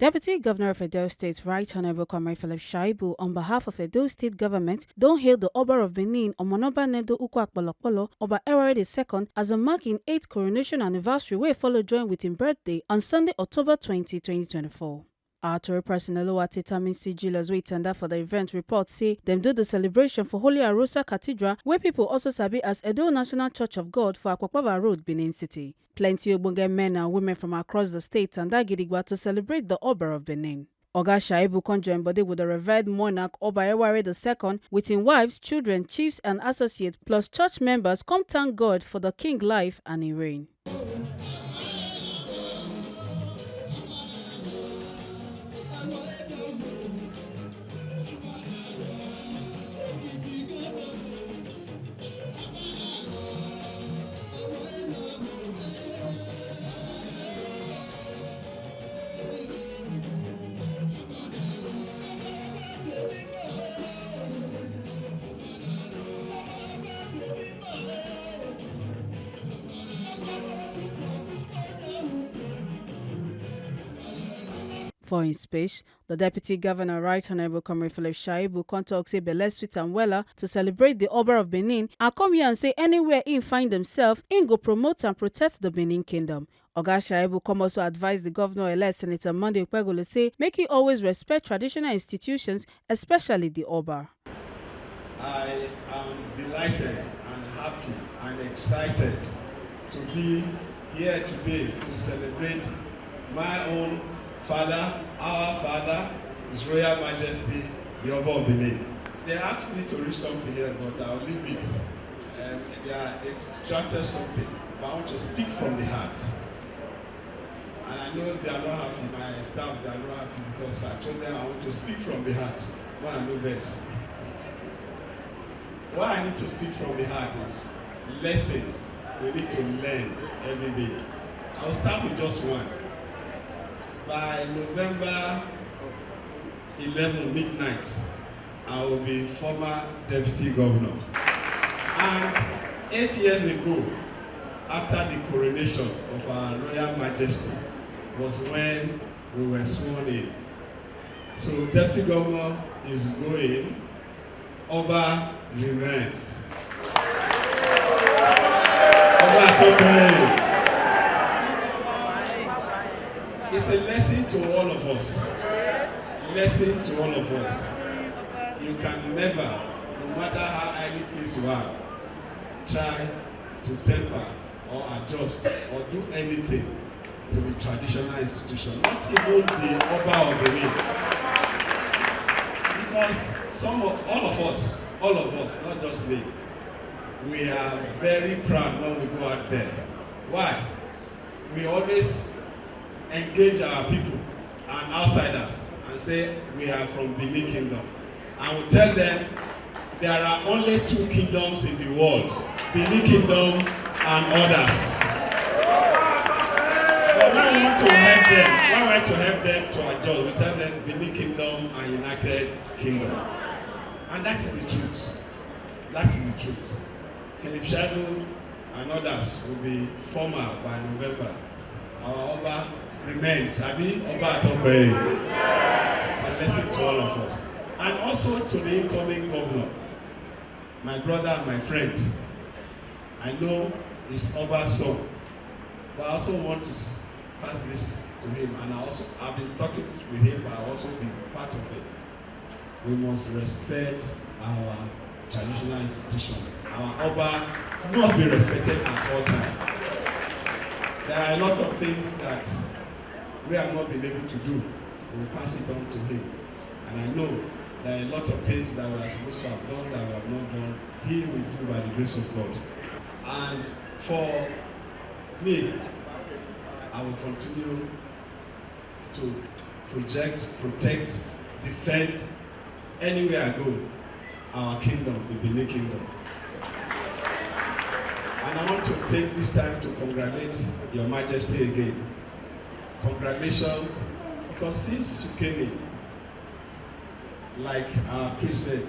Deputy Governor of Edo State, Right Honorable Govunor Shaibu, on behalf of Edo State Government, don't hail the Oba of Benin, Omonoba Nedo Ukwu Oba Ewuare II, as a mark in 8th Coronation Anniversary where follow join with his birthday on Sunday, October 20, 2024. Our Tory person Oluwatitamin C. Julius wey tender for the event report say them do the celebration for Holy Arosa Cathedral where people also sabi as Edo National Church of God for Akpakpava Road, Benin City. Plenty ogbonge men and women from across the state and that gidigba to celebrate the Oba of Benin. Oga Shaibu come join body with the revered monarch Oba Ewuare II with his wives, children, chiefs and associates plus church members come thank God for the king life and his reign. For his speech, the Deputy Governor, Right Honorable Govunor Shaibu, come talk say belle sweet and wella to celebrate the Oba of Benin and come here and say anywhere he find himself, he go promote and protect the Benin Kingdom. Oga Shaibu come also advise the Governor-elect Senator Monday Okpegolo say make he always respect traditional institutions, especially the Oba. I am delighted and happy and excited to be here today to celebrate my own father, our father, His Royal Majesty, the Oba of Benin. They asked me to read something here, but I'll leave it. They extracted something, but I want to speak from the heart. And I know they are not happy, my staff, they are not happy because I told them I want to speak from the heart when I know best. Why I need to speak from the heart is lessons we need to learn every day. I'll start with just one. By November 11 midnight, I will be former deputy governor. And 8 years ago, after the coronation of our Royal Majesty, was when we were sworn in. So deputy governor is going, Oba remains. Oba It's a lesson to all of us. Lesson to all of us. You can never, no matter how highly pleased you are, try to temper or adjust or do anything to the traditional institution. Not even the Oba of Benin. Because all of us, not just me, we are very proud when we go out there. Why? We always engage our people and outsiders and say we are from Benin Kingdom. And we tell them there are only 2 kingdoms in the world, Benin Kingdom and others. But when we want to help them to adjust, we tell them Benin Kingdom and United Kingdom. And that is the truth. That is the truth. Philip Shaibu and others will be former by November. Our Oba remains. Abi Oba Atope. It's a lesson to all of us. And also to the incoming governor, my brother and my friend. I know it's Oba's son, but I also want to pass this to him. And I've been talking with him, but I'll also be part of it. We must respect our traditional institution. Our Oba must be respected at all times. There are a lot of things that we have not been able to do. We will pass it on to him. And I know there are a lot of things that we are supposed to have done that we have not done. He will do by the grace of God. And for me, I will continue to project, protect, defend, anywhere I go, our kingdom, the Benin Kingdom. And I want to take this time to congratulate Your Majesty again. Congratulations, because since you came in, like our priest said,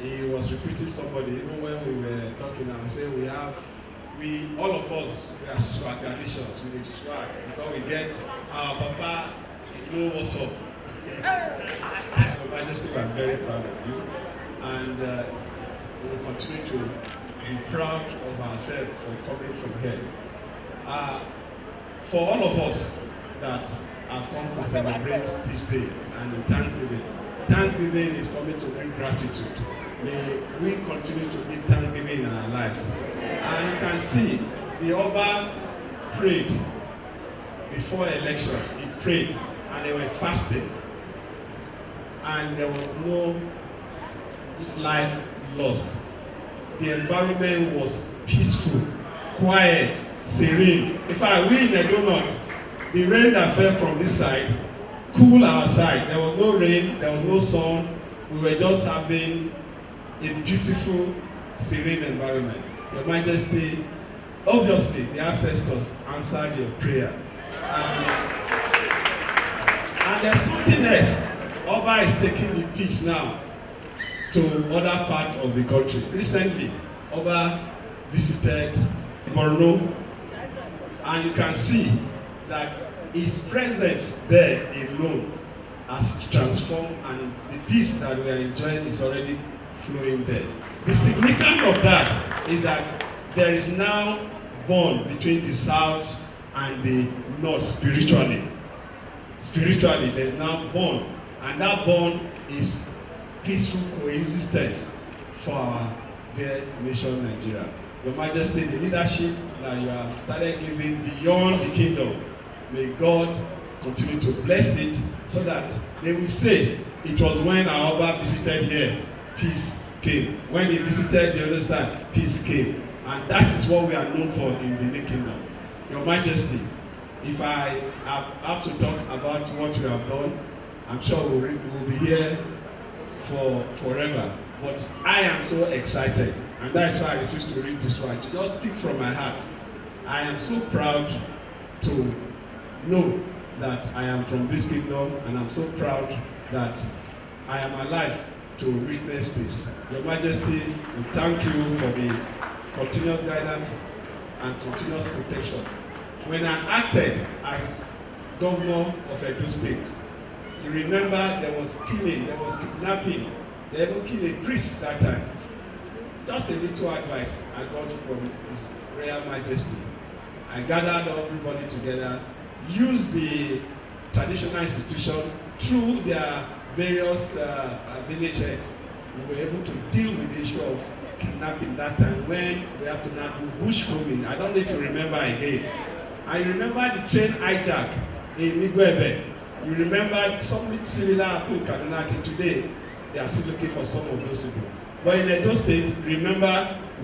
he was repeating somebody, even when we were talking, I was saying all of us, we are swagalicious with the swag, because we get our papa know what's up. Your Majesty, we are very proud of you, and we will continue to be proud of ourselves for coming from here. For all of us that have come to celebrate this day and in Thanksgiving, Thanksgiving is coming to bring gratitude. May we continue to give Thanksgiving in our lives. And you can see the Oba prayed before election. He prayed and they were fasting. And there was no life lost. The environment was peaceful, quiet, serene. In fact, we in Edo North, the rain that fell from this side cooled our side. There was no rain, there was no sun. We were just having a beautiful, serene environment. Your Majesty, obviously, the ancestors answered your prayer. And there's something else. Oba is taking the peace now to other parts of the country. Recently, Oba visited Borno, and you can see that his presence there alone has transformed, and the peace that we are enjoying is already flowing there. The significance of that is that there is now bond between the south and the north spiritually. Spiritually, there is now bond, and that bond is peaceful coexistence for our dear nation Nigeria. Your Majesty, the leadership that you have started giving beyond the kingdom, may God continue to bless it so that they will say it was when our Oba visited here, peace came. When he visited the other side, peace came. And that is what we are known for in the Benin Kingdom. Your Majesty, if I have to talk about what you have done, I'm sure we will be here for forever. But I am so excited, and that is why I refuse to read this one. To just speak from my heart. I am so proud to know that I am from this kingdom, and I'm so proud that I am alive to witness this. Your Majesty, we thank you for the continuous guidance and continuous protection. When I acted as governor of Edo State, you remember there was killing, there was kidnapping, they even killed a priest that time. Just a little advice I got from His Royal Majesty. I gathered everybody together, used the traditional institution through their various village heads. We were able to deal with the issue of kidnapping that time when we have to now do bush combing. I don't know if you remember again. I remember the train hijack in Igwebe. You remember something similar happened in Kaduna. Today, they are still looking for some of those people. But in Edo State, remember,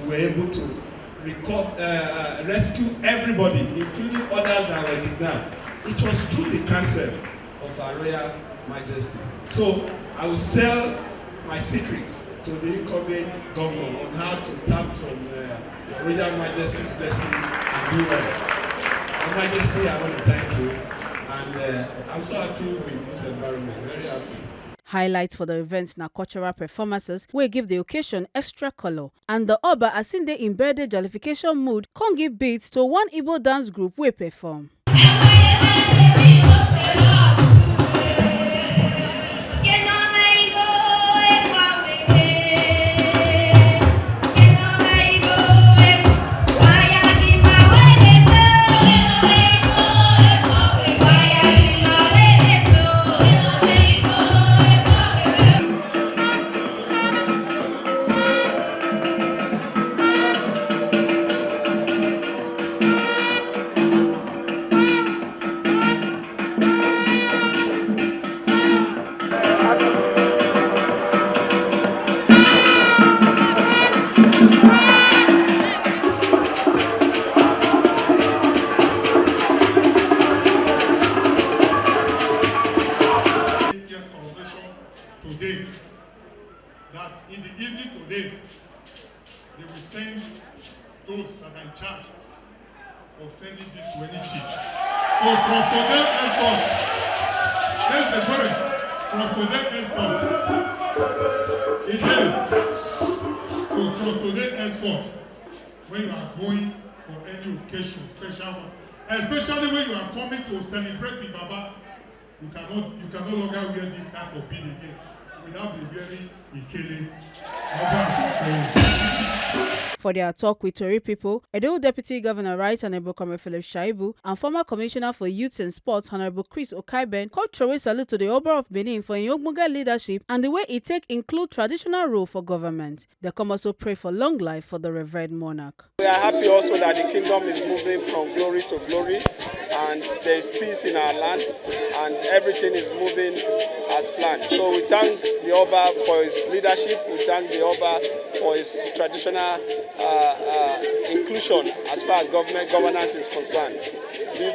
we were able to rescue everybody, including others that were kidnapped. It was through the counsel of our Royal Majesty. So I will sell my secrets to the incoming governor on how to tap from the Royal Majesty's blessing and do well. Your Majesty, I want to thank you, and I'm so happy with this environment, very happy. Highlights for the events na cultural performances wey give the occasion extra color, and the Oba as in dey in birthday jollification mood come give beats to one Igbo dance group wey perform. That in the evening today, they will send those that are in charge of sending this to any chief. So from today henceforth, there's the word. From today henceforth, again. So from today henceforth, when you are going for any occasion, special one, especially when you are coming to celebrate the Baba, You can no longer wear this type of bead again without be wearing Ikele. For their talk with Tory people, Edo Deputy Governor Right Honorable Philip Shaibu and former Commissioner for Youth and Sports Honorable Chris Okaiben called Trowe salute to the Oba of Benin for his Ogbuga leadership and the way he take include traditional role for government. They come also pray for long life for the revered monarch. We are happy also that the kingdom is moving from glory to glory, and there is peace in our land, and everything is moving as planned. So we thank the Oba for his leadership. We thank the Oba for his traditional inclusion as far as governance is concerned.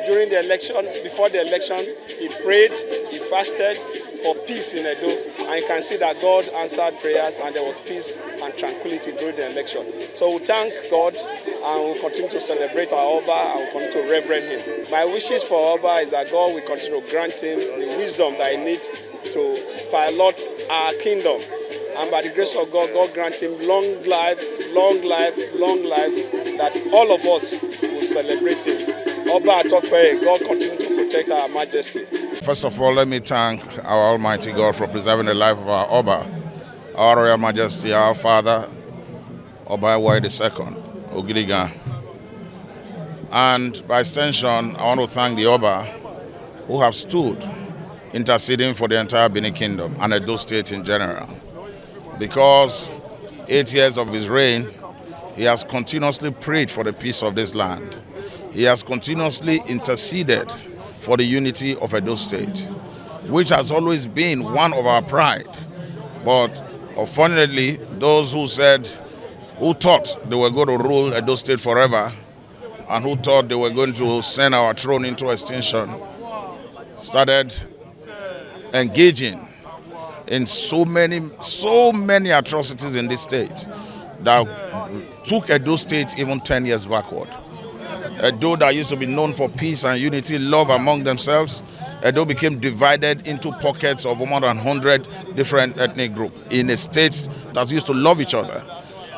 During the election, before the election, he prayed, he fasted for peace in Edo, and you can see that God answered prayers and there was peace and tranquility during the election. So we thank God and we'll continue to celebrate our Oba and we'll continue to reverend him. My wishes for Oba is that God will continue to grant him the wisdom that he needs to pilot our kingdom. And by the grace of God, God grant him long life, that all of us will celebrate him. Oba Atokpe, God continue to protect our majesty. First of all, let me thank our Almighty God for preserving the life of our Oba, our Royal Majesty, our Father, Oba Ewuare II, Ogiriga. And by extension, I want to thank the Oba who have stood interceding for the entire Benin Kingdom and Edo State in general. Because 8 years of his reign, he has continuously prayed for the peace of this land. He has continuously interceded for the unity of Edo State, which has always been one of our pride. But unfortunately, those who thought they were going to rule Edo State forever, and who thought they were going to send our throne into extinction, started engaging in so many atrocities in this state that took Edo State even 10 years backward. Edo, that used to be known for peace and unity, love among themselves, Edo became divided into pockets of more than 100 different ethnic groups in a state that used to love each other.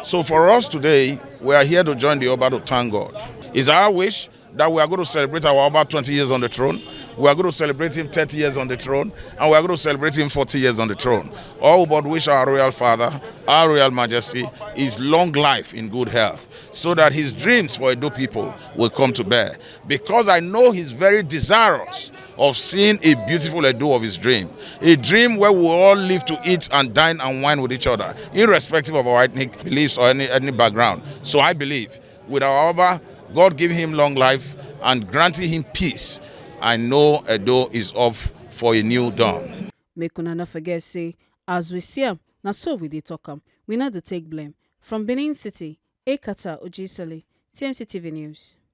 So for us today, we are here to join the Oba to thank God. It's our wish that we are going to celebrate our Oba 20 years on the throne. We are going to celebrate him 30 years on the throne, and we are going to celebrate him 40 years on the throne. All but wish our Royal Father, our Royal Majesty, is long life in good health, so that his dreams for Edo people will come to bear. Because I know he's very desirous of seeing a beautiful Edo of his dream. A dream where we all live to eat and dine and wine with each other, irrespective of our ethnic beliefs or any background. So I believe with our Oba, God giving him long life and granting him peace, I know Edo is off for a new dawn. Make una not forget, say, as we see him, na so we dey talk am. We not to take blame. From Benin City, Ekata Ojisali, TMC TV News.